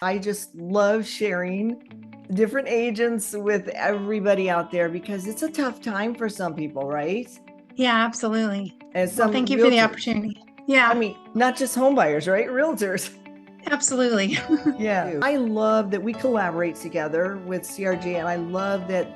I just love sharing different agents with everybody out there because it's a tough time for some people, right? Yeah, absolutely. And Well, some thank you for the realtors. opportunity. I Yeah, mean, not just home buyers, right? Realtors. absolutely. Yeah. I love that we collaborate together with CRG, and I love that,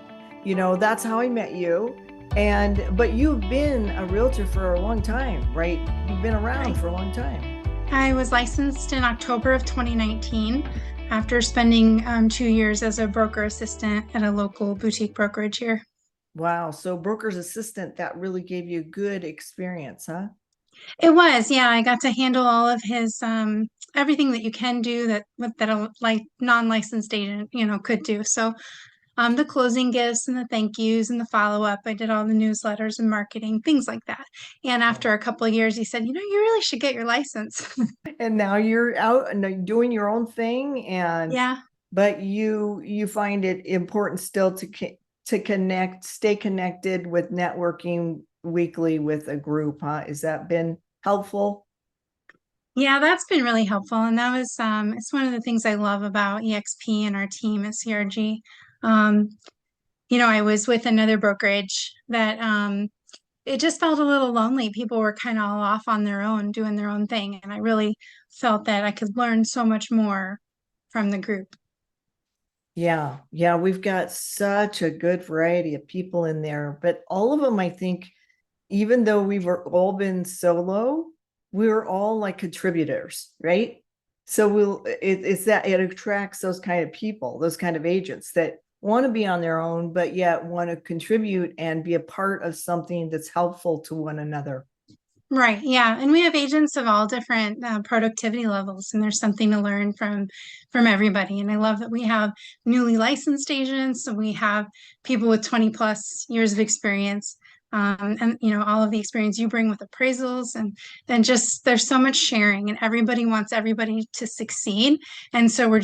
that's how I met you. But you've been a realtor for a long time, right? You've been around Right. for a long time. I was licensed in October of 2019 after spending 2 years as a broker assistant at a local boutique brokerage here. Wow. So broker's assistant, that really gave you good experience, huh? It was, yeah, I got to handle all of his everything that you can do that a like non-licensed agent, could do. So the closing gifts and the thank yous and the follow-up. I did all the newsletters and marketing, things like that. And after a couple of years, he said, you really should get your license. And now you're out and doing your own thing, and Yeah. but you find it important still to connect, stay connected with networking weekly with a group, huh? Has that been helpful? Yeah, that's been really helpful. And that was it's one of the things I love about EXP and our team at CRG. Um, I was with another brokerage that it just felt a little lonely. People were kind of all off on their own, doing their own thing. And I really felt that I could learn so much more from the group. Yeah, we've got such a good variety of people in there, but all of them, I think, even though we've all been solo, we're all like contributors, right? So it's that it attracts those kind of people, those kind of agents that want to be on their own, but yet want to contribute and be a part of something that's helpful to one another. Right. Yeah. And we have agents of all different productivity levels, and there's something to learn from everybody. And I love that we have newly licensed agents, and we have people with 20 plus years of experience. And all of the experience you bring with appraisals and then just there's so much sharing and everybody wants everybody to succeed. And so we're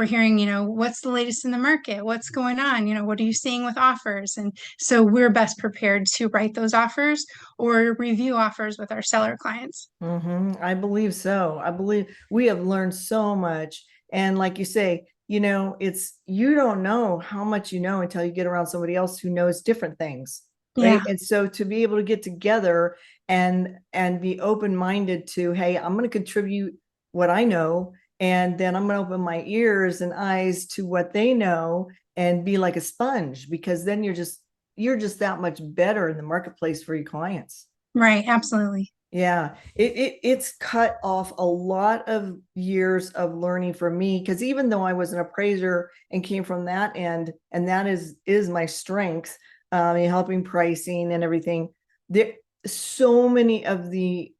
hearing, what's the latest in the market? What's going on? What are you seeing with offers? And so we're best prepared to write those offers or review offers with our seller clients. I believe so. I believe we have learned so much. And like you say, it's you don't know how much you know until you get around somebody else who knows different things, right? Yeah, And so to be able to get together and be open-minded to, hey, I'm going to contribute what I know, and then I'm going to open my ears and eyes to what they know and be like a sponge, because then you're just that much better in the marketplace for your clients. right. Absolutely. Yeah, it's cut off a lot of years of learning for me, because even though I was an appraiser and came from that end, and that is my strength, in helping pricing and everything, there so many of the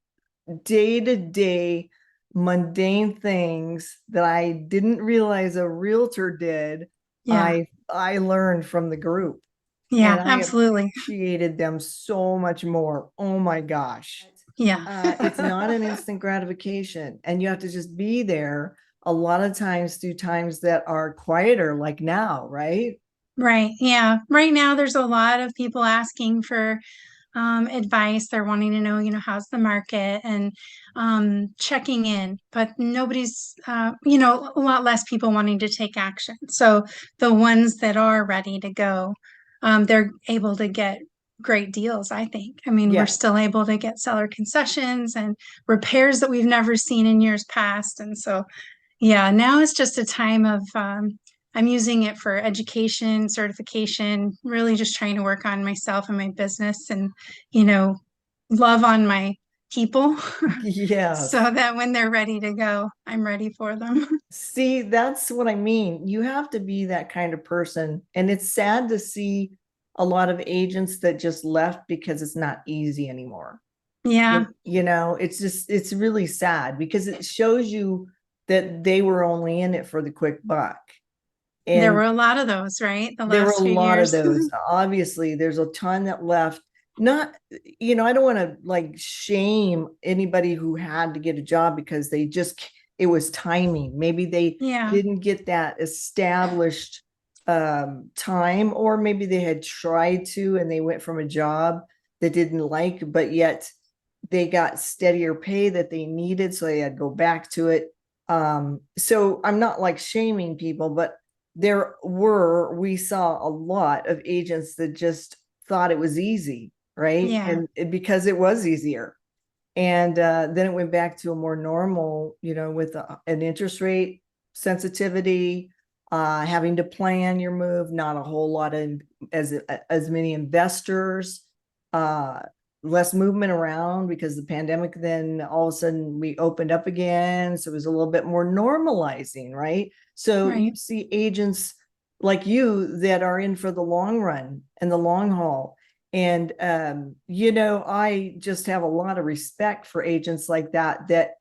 day-to-day mundane things that I didn't realize a realtor did, Yeah, I learned from the group, yeah, and I absolutely. appreciated them so much more. Oh my gosh. Yeah. It's not an instant gratification, and you have to just be there a lot of times through times that are quieter, like now, right? Right. Yeah. Right now, there's a lot of people asking for advice. They're wanting to know, how's the market and checking in, but nobody's, a lot less people wanting to take action. So the ones that are ready to go, they're able to get great deals, I think. I mean, we're Yeah. still able to get seller concessions and repairs that we've never seen in years past. And so, yeah, now it's just a time of, I'm using it for education, certification, really just trying to work on myself and my business and, you know, love on my people so Yes. that when they're ready to go, I'm ready for them. See, that's what I mean. You have to be that kind of person. And it's sad to see a lot of agents that just left because it's not easy anymore. Yeah, It's really sad, because it shows you that they were only in it for the quick buck. there were And a lot of those, right? The there were a last few lot of years. those. Obviously, there's a ton that left. Not, I don't want to like shame anybody who had to get a job because it was timing. Maybe they Yeah, didn't get that established time, or maybe they had tried to and they went from a job that didn't like, but yet they got steadier pay that they needed, so they had to go back to it. So I'm not like shaming people, but we saw a lot of agents that just thought it was easy, right? Yeah. And because it was easier. And then it went back to a more normal, with an interest rate sensitivity, having to plan your move, not a whole lot of as many investors, uh, less movement around because the pandemic. Then all of a sudden we opened up again, so it was a little bit more normalizing, right? So Right. you see agents like you that are in for the long run and the long haul. And, I just have a lot of respect for agents like that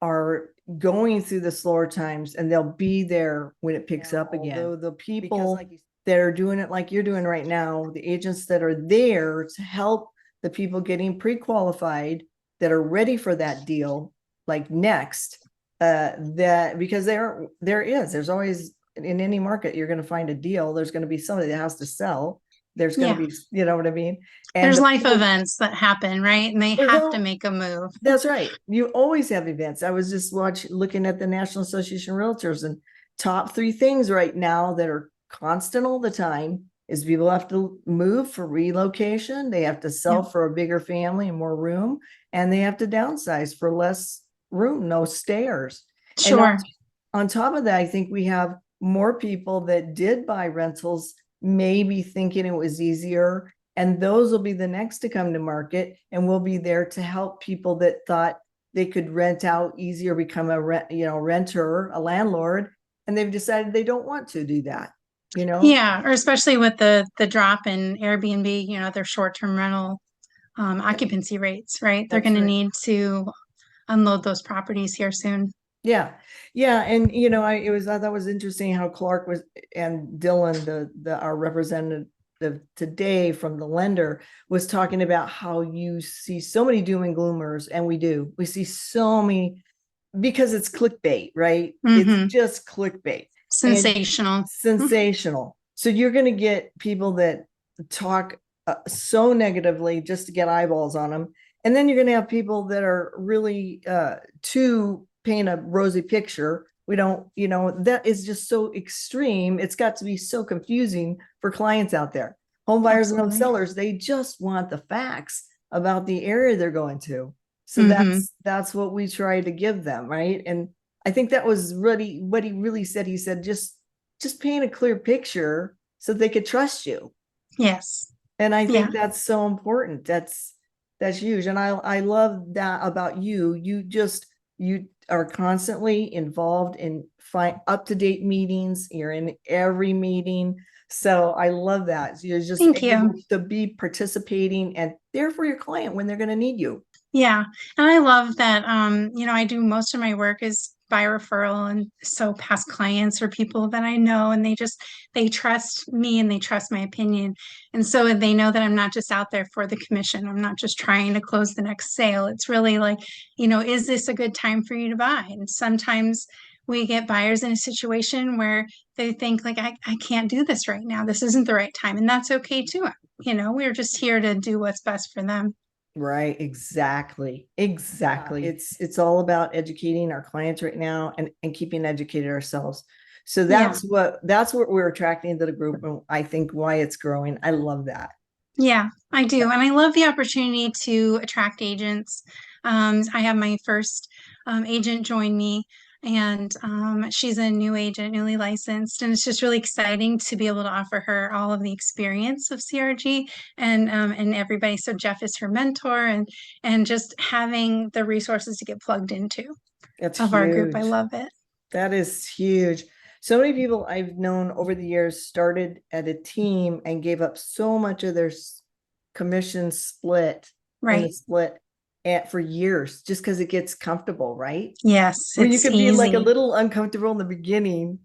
are going through the slower times, and they'll be there when it picks up again. Although the people that are doing it like you're doing right now, the agents that are there to help the people getting pre-qualified that are ready for that deal, like next, that because there's always in any market, you're going to find a deal. There's going to be somebody that has to sell. There's going to Yeah. be, you know what I mean? And There's the life people, events that happen, right? And they have to well, make a move. that's right. You always have events. I was just looking at the National Association of Realtors, and top three things right now that are constant all the time is people have to move for relocation. They have to sell Yeah. for a bigger family and more room, and they have to downsize for less room, no stairs. And Sure. on top of that, I think we have more people that did buy rentals, maybe thinking it was easier. And those will be the next to come to market. And we'll be there to help people that thought they could rent out easier, become a renter, a landlord. And they've decided they don't want to do that, Yeah, or especially with the drop in Airbnb, their short-term rental occupancy rates, right? They're That's going to right. need to unload those properties here soon. Yeah. Yeah. And I thought it was interesting how Clark was, and Dylan, our representative today from the lender, was talking about how you see so many doom and gloomers, and we see so many because it's clickbait, right? It's Hmm. just clickbait and Sensational. sensational. So you're going to get people that talk so negatively just to get eyeballs on them. And then you're going to have people that are really too paint a rosy picture. We don't, that is just so extreme. It's got to be so confusing for clients out there. Home buyers and home Absolutely. sellers, they just want the facts about the area they're going to. So Hmm. that's what we try to give them, right? And I think that was really what he really said. He said, just paint a clear picture so they could trust you. Yes. And I Yeah. think that's so important. That's huge. And I love that about you. You are constantly involved in up to date meetings. You're in every meeting. So I love that. You're just Thank you. able to be participating and there for your client when they're going to need you. Yeah. And I love that, I do most of my work is by referral. And so past clients or people that I know, and they trust me and they trust my opinion. And so they know that I'm not just out there for the commission. I'm not just trying to close the next sale. It's really like, is this a good time for you to buy? And sometimes we get buyers in a situation where they think like, I can't do this right now. This isn't the right time. And that's okay too. We're just here to do what's best for them. Right, exactly. Exactly. It's all about educating our clients right now and keeping educated ourselves. So Yeah. that's what we're attracting to the group, and I think why it's growing. I love that. Yeah, I do. And I love the opportunity to attract agents. I have my first agent join me, and she's a new agent, newly licensed. And it's just really exciting to be able to offer her all of the experience of CRG and everybody. So Jeff is her mentor, and just having the resources to get plugged into That's of our group. I huge. love it. That is huge. So many people I've known over the years started at a team and gave up so much of their commission split in the Right. split for years just because it gets comfortable, right? Yes, When you it's could be like a easy. little uncomfortable in the beginning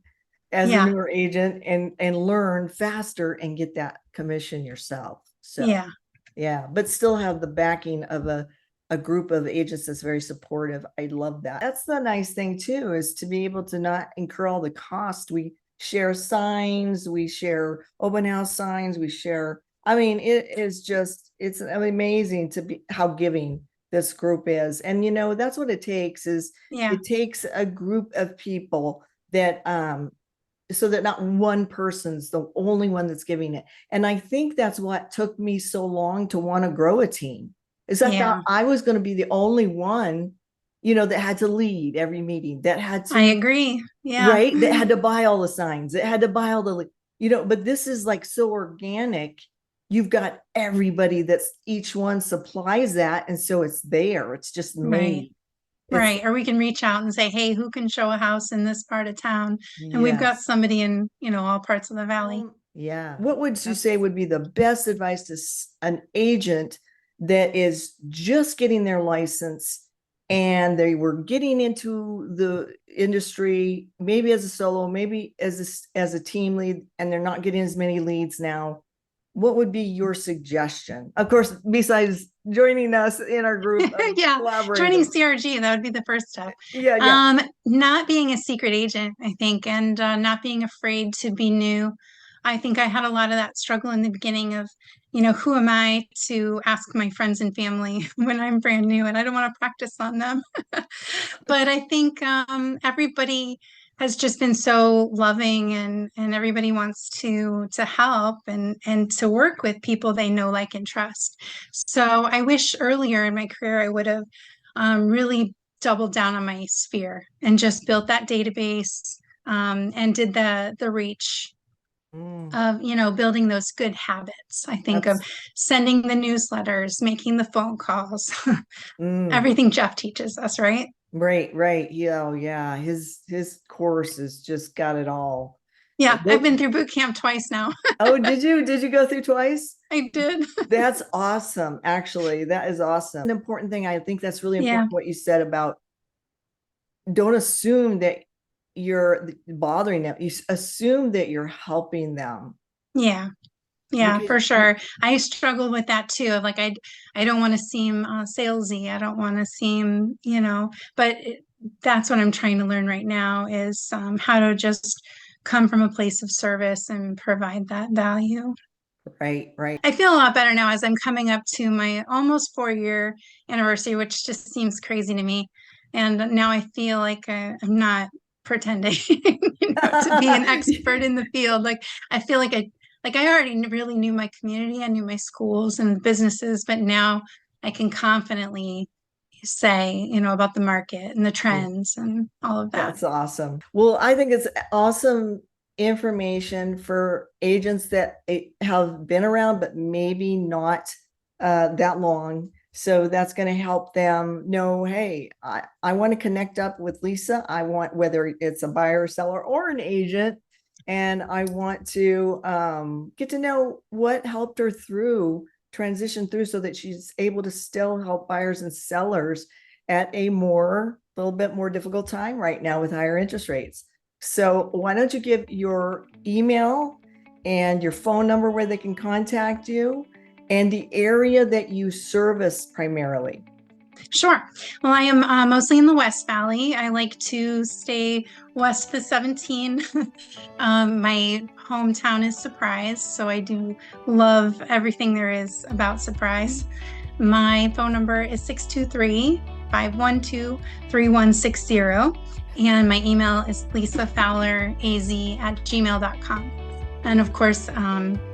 as a Yeah. newer agent and learn faster and get that commission yourself. So Yeah. yeah, but still have the backing of a group of agents that's very supportive. I love that. That's the nice thing too, is to be able to not incur all the cost. We share signs, we share open house signs, we share, I mean, it's amazing to be how giving this group is. And, that's what it takes is Yeah. it takes a group of people that, so that not one person's the only one that's giving it. And I think that's what took me so long to want to grow a team, is I thought Yeah. I was going to be the only one, that had to lead every meeting, that had I to, agree. Yeah. right, that had to buy all the signs, that had to buy all the, but this is like so organic. You've got everybody that's each one supplies that. And so it's there. It's just Right. made. It's Right. Or we can reach out and say, hey, who can show a house in this part of town? And we've got yes. somebody in, all parts of the valley. Yeah. What would you say would be the best advice to an agent that is just getting their license and they were getting into the industry, maybe as a solo, maybe as a team lead, and they're not getting as many leads now? What would be your suggestion? Of course, besides joining us in our group of Yeah. Joining collaborators. CRG, that would be the first step. Yeah, yeah. Not being a secret agent, I think, and not being afraid to be new. I think I had a lot of that struggle in the beginning of, who am I to ask my friends and family when I'm brand new and I don't want to practice on them. But I think everybody has just been so loving, and everybody wants to help and to work with people they know, like, and trust. So I wish earlier in my career I would have really doubled down on my sphere and just built that database, and did the reach Mm, of, building those good habits. I think of that's sending the newsletters, making the phone calls, mm. everything Jeff teaches us, right? Right, right. Yeah, oh, yeah. His course has just got it all. Yeah, I've been through boot camp twice now. Oh, did you? Did you go through twice? I did. That's awesome. Actually, that is awesome. An important thing. I think that's really Yeah, important what you said about don't assume that you're bothering them. You assume that you're helping them. yeah, yeah, Because for sure. I struggle with that too. Of like, I don't want to seem salesy. I don't want to seem, but that's what I'm trying to learn right now is how to just come from a place of service and provide that value. right, right. I feel a lot better now as I'm coming up to my almost 4-year anniversary, which just seems crazy to me. And now I feel like I'm not pretending, to be an expert in the field. Like I feel like I already really knew my community, I knew my schools and businesses, but now I can confidently say, about the market and the trends and all of that. That's awesome. Well, I think it's awesome information for agents that have been around, but maybe not that long. So that's going to help them know, hey, I want to connect up with Lisa. I want, whether it's a buyer, seller, or an agent, and I want to get to know what helped her transition through so that she's able to still help buyers and sellers at a little bit more difficult time right now with higher interest rates. So why don't you give your email and your phone number where they can contact you and the area that you service primarily? Sure. Well, I am mostly in the West Valley. I like to stay west of the 17. My hometown is Surprise, so I do love everything there is about Surprise. My phone number is 623-512-3160. And my email is lisafowleraz@gmail.com. And of course,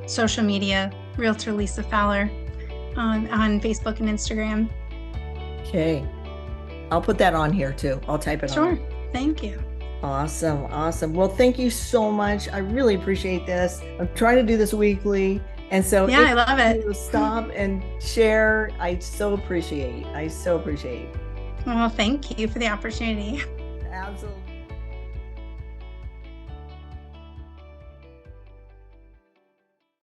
social media, Realtor Lisa Fowler on Facebook and Instagram. Okay. I'll put that on here too. I'll type it on. Sure. Thank you. Awesome. Awesome. Well, thank you so much. I really appreciate this. I'm trying to do this weekly. And so yeah, I love it. Stop and share. I so appreciate. Well, thank you for the opportunity. Absolutely.